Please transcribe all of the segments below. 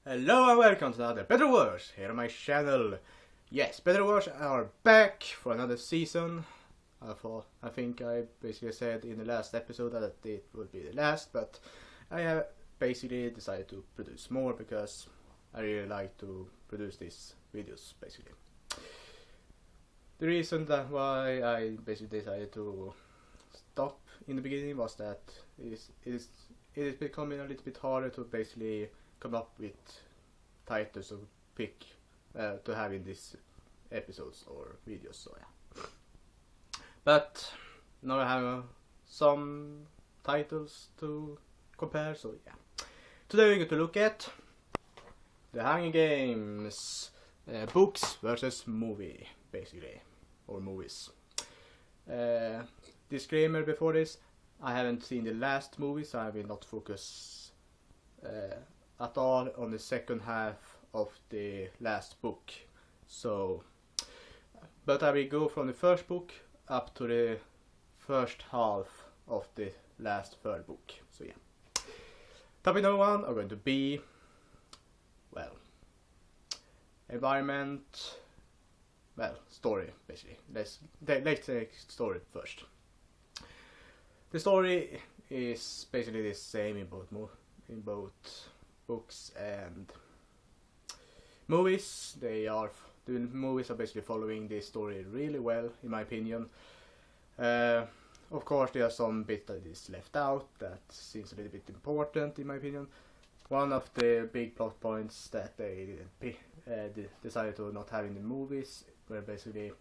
Hello and welcome to another Better Wars here on my channel. Yes, Better Wars are back for another season. I think I basically said in the last episode that it would be the last, but I have basically decided to produce more because I really like to produce these videos basically. The reason that why I basically decided to stop in the beginning was that it is becoming a little bit harder to basically come up with titles to pick to have in these episodes or videos. So yeah, but now I have some titles to compare. So yeah, today we're going to look at the Hunger Games books versus movie, basically, or movies. Disclaimer before this: I haven't seen the last movie, so I will not focus at all on the second half of the last book. So, but I will go from the first book up to the first half of the last third book. So yeah. Topic number 1 are going to be, well, environment, well, story basically. Let's take story first. The story is basically the same in both books and movies. The movies are basically following this story really well, in my opinion. Of course, there are some bits that is left out that seems a little bit important, in my opinion. One of the big plot points that they decided to not have in the movies were basically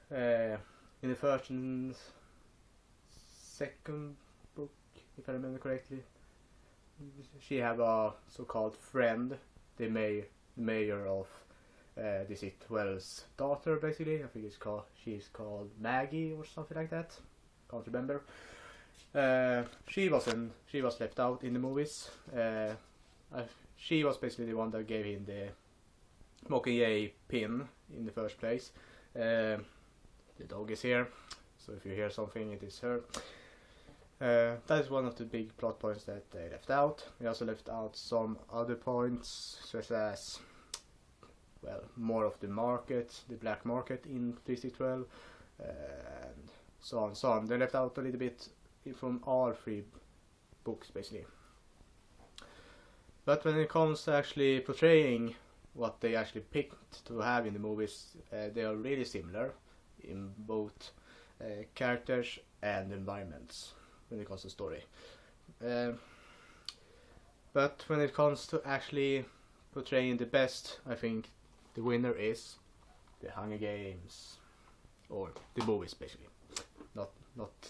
in the first and second book, if I remember correctly. She have a so-called friend, the mayor of District 12's daughter, basically. I think she's called Maggie or something like that. Can't remember. She was left out in the movies. She was basically the one that gave him the Mockingjay pin in the first place. The dog is here, so if you hear something, it is her. That is one of the big plot points that they left out. They also left out some other points, such as, well, more of the market, the black market in District 12, and so on, so on. They left out a little bit from all three books, basically. But when it comes to actually portraying what they actually picked to have in the movies, they are really similar in both characters and environments when it comes to story. But when it comes to actually portraying the best, I think the winner is the Hunger Games, or the movies basically, not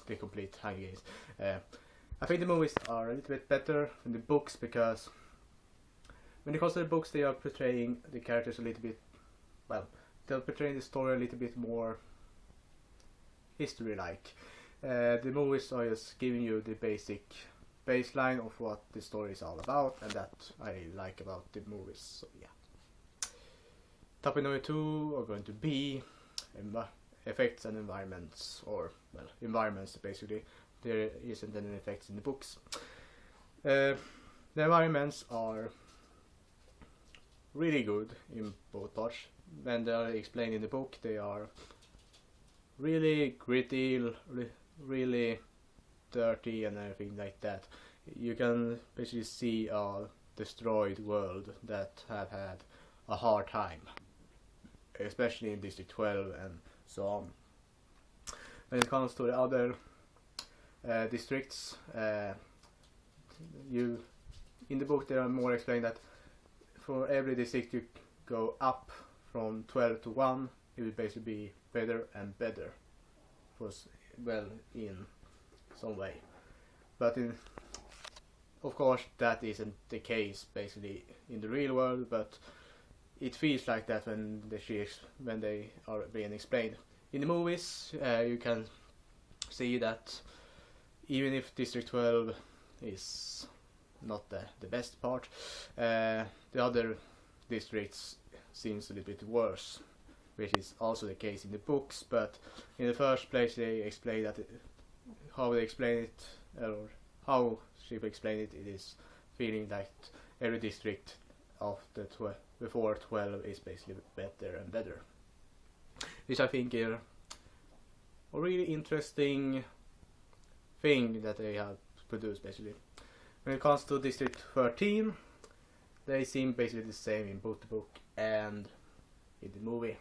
the complete Hunger Games. I think the movies are a little bit better than the books because when it comes to the books, they are portraying the characters a little bit, well, they're portraying the story a little bit more history-like. The movies are just giving you the basic baseline of what the story is all about, and that I like about the movies. So yeah. Topic number 2 are going to be effects and environments, or, well, environments basically. There isn't any effects in the books. The environments are really good in both parts. When they are explained in the book, they are really gritty, really dirty and everything like that. You can basically see a destroyed world that have had a hard time, especially in District 12 and so on. When it comes to the other districts, in the book there are more explained that for every district you go up from 12 to 1, it will basically be better and better, well, in some way. But of course that isn't the case basically in the real world, but it feels like that when they are being explained. In the movies, you can see that even if District 12 is not the best part, the other districts seems a little bit worse, which is also the case in the books. But in the first place, they explain that how they explain it, or how she explained it, it is feeling that every district of the before 12 is basically better and better, which I think is a really interesting thing that they have produced. Basically, when it comes to District 13, they seem basically the same in both the book and in the movie.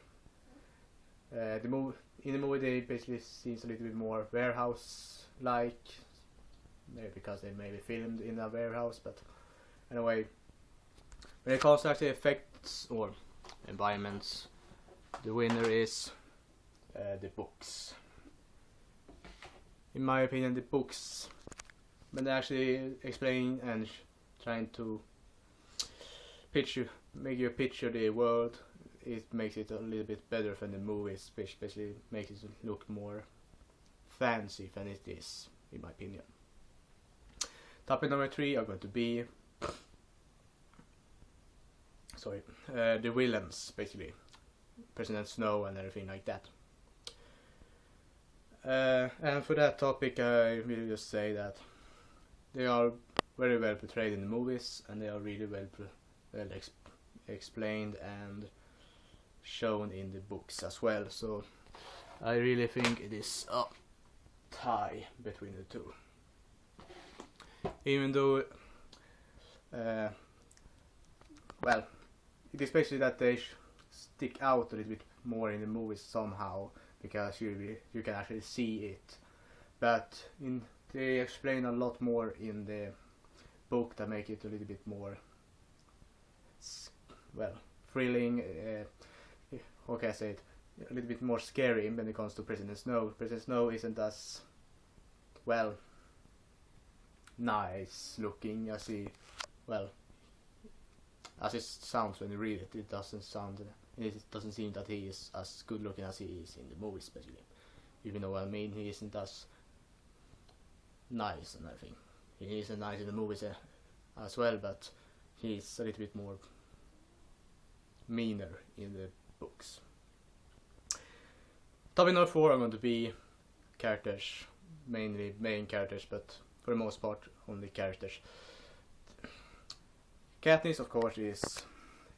In the movie they basically seems a little bit more warehouse-like, maybe because they maybe filmed in a warehouse, but anyway, when it comes to actually effects or environments, the winner is the books. In my opinion, the books, when they actually explain and trying to make you picture the world, it makes it a little bit better than the movies, especially makes it look more fancy than it is, in my opinion. Topic number 3 are going to be the villains, basically President Snow and everything like that. And for that topic, I will just say that they are very well portrayed in the movies, and they are really well explained and shown in the books as well. So I really think it is a tie between the two. Even though, well, it is basically that they stick out a little bit more in the movies somehow, because you can actually see it. But they explain a lot more in the book that make it a little bit more, well, thrilling. How can I say it? A little bit more scary when it comes to President Snow. President Snow isn't as, well, nice looking as he, well, as it sounds when you read it. It doesn't seem that he is as good looking as he is in the movies, especially. Even though, I mean, he isn't as nice and everything. He isn't nice in the movies as well, but he's a little bit more meaner in the books. Topic number 4 are going to be characters, mainly main characters, but for the most part only characters. Katniss, of course, is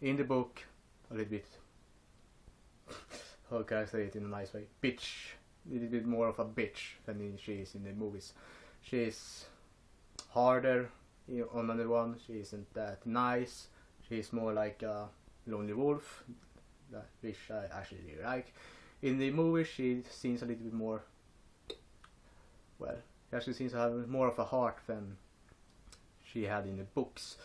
in the book a little bit, how can I say it in a nice way, a little bit more of a bitch than she is in the movies. She is harder on another one. She isn't that nice. She's more like a lonely wolf, which I actually really like. In the movie, she seems a little bit more, well, she actually seems to have more of a heart than she had in the books.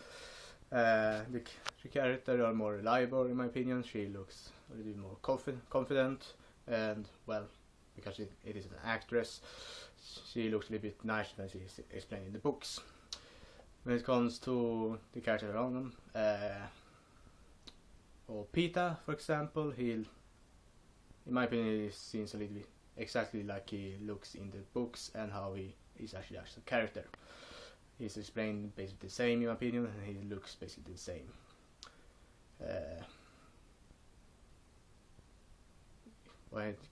The characters are more reliable, in my opinion. She looks a little bit more confident, and, well, because it is an actress, she looks a little bit nicer than she is explained in the books. When it comes to the characters around them, or Peeta, for example, in my opinion, he seems a little bit exactly like he looks in the books and how he is actually as a character. He's explained basically the same, in my opinion, and he looks basically the same.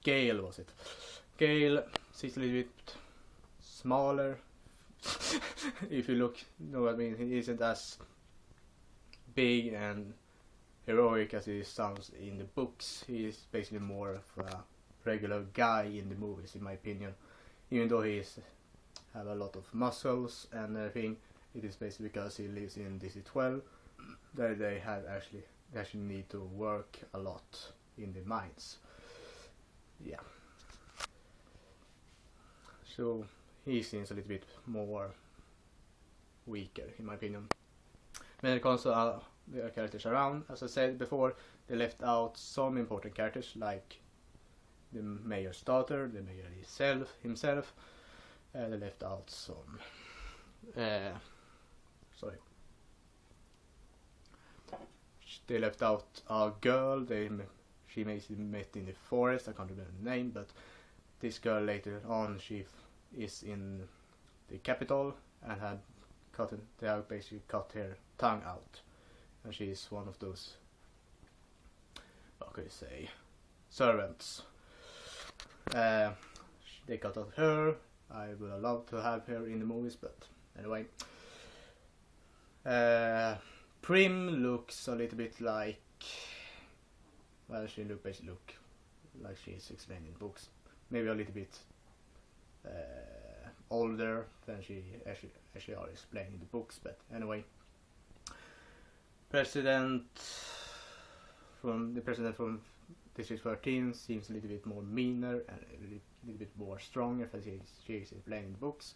Gale was it? Gale seems a little bit smaller. If you know what I mean, he isn't as big and heroic as he sounds in the books. He's basically more of a regular guy in the movies, in my opinion. Even though he have a lot of muscles and everything, it is basically because he lives in District 12 that they actually need to work a lot in the mines. Yeah. So he seems a little bit more weaker, in my opinion. When it comes to the characters around, as I said before, they left out some important characters like the mayor's daughter, the mayor himself. They left out some. They left out a girl. She basically met in the forest. I can't remember the name, but this girl later on, she is in the capital and they have basically cut her tongue out, and she is one of those, what could you say, servants. They cut out her. I would have loved to have her in the movies, but anyway. Krim looks a little bit like, well, she basically look like she's explaining books. Maybe a little bit older than she actually are explaining the books, but anyway. The president from District 13 seems a little bit more meaner and a little bit more stronger than she is explaining the books.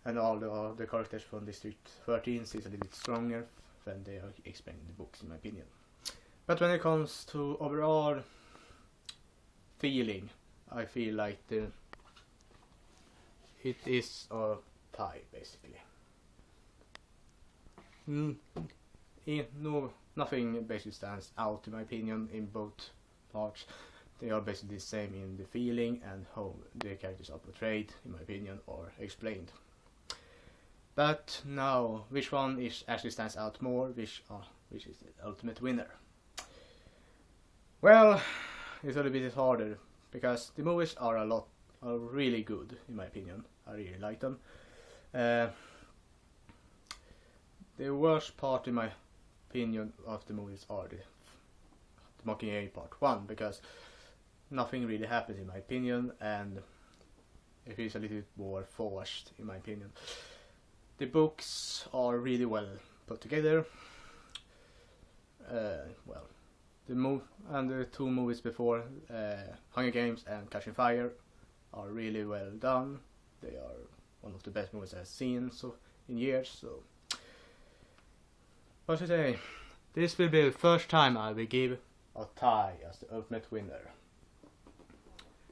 And all the characters from District 13 seems a little bit stronger than they are explaining the books, in my opinion. But when it comes to overall feeling, I feel like it is a tie, basically. Nothing basically stands out, in my opinion, in both parts. They are basically the same in the feeling and how the characters are portrayed, in my opinion, or explained. But now, which one actually stands out more? Which is the ultimate winner? Well, it's a little bit harder because the movies are really good, in my opinion. I really like them. The worst part, in my opinion, of the movies are the Mockingjay Part 1, because nothing really happens, in my opinion, and it feels a little bit more forced, in my opinion. The books are really well put together. Well, the two movies before, Hunger Games and Catching Fire, are really well done. They are one of the best movies I've seen in years. So, what to say? This will be the first time I will give a tie as the ultimate winner.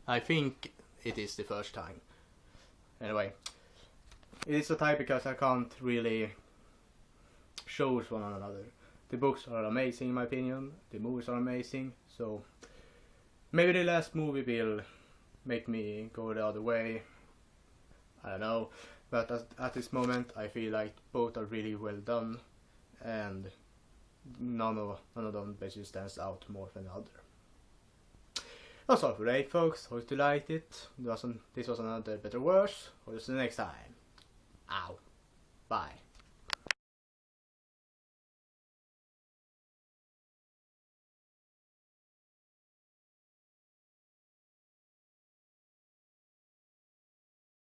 I think it is the first time. Anyway, it is a tie because I can't really choose one another. The books are amazing, in my opinion. The movies are amazing. So maybe the last movie will make me go the other way. I don't know. But at this moment, I feel like both are really well done, and none of them basically stands out more than the other. That's all for today, folks. Hope you liked it. This was another Better Worse. Hope you see you next time. Ow. Bye.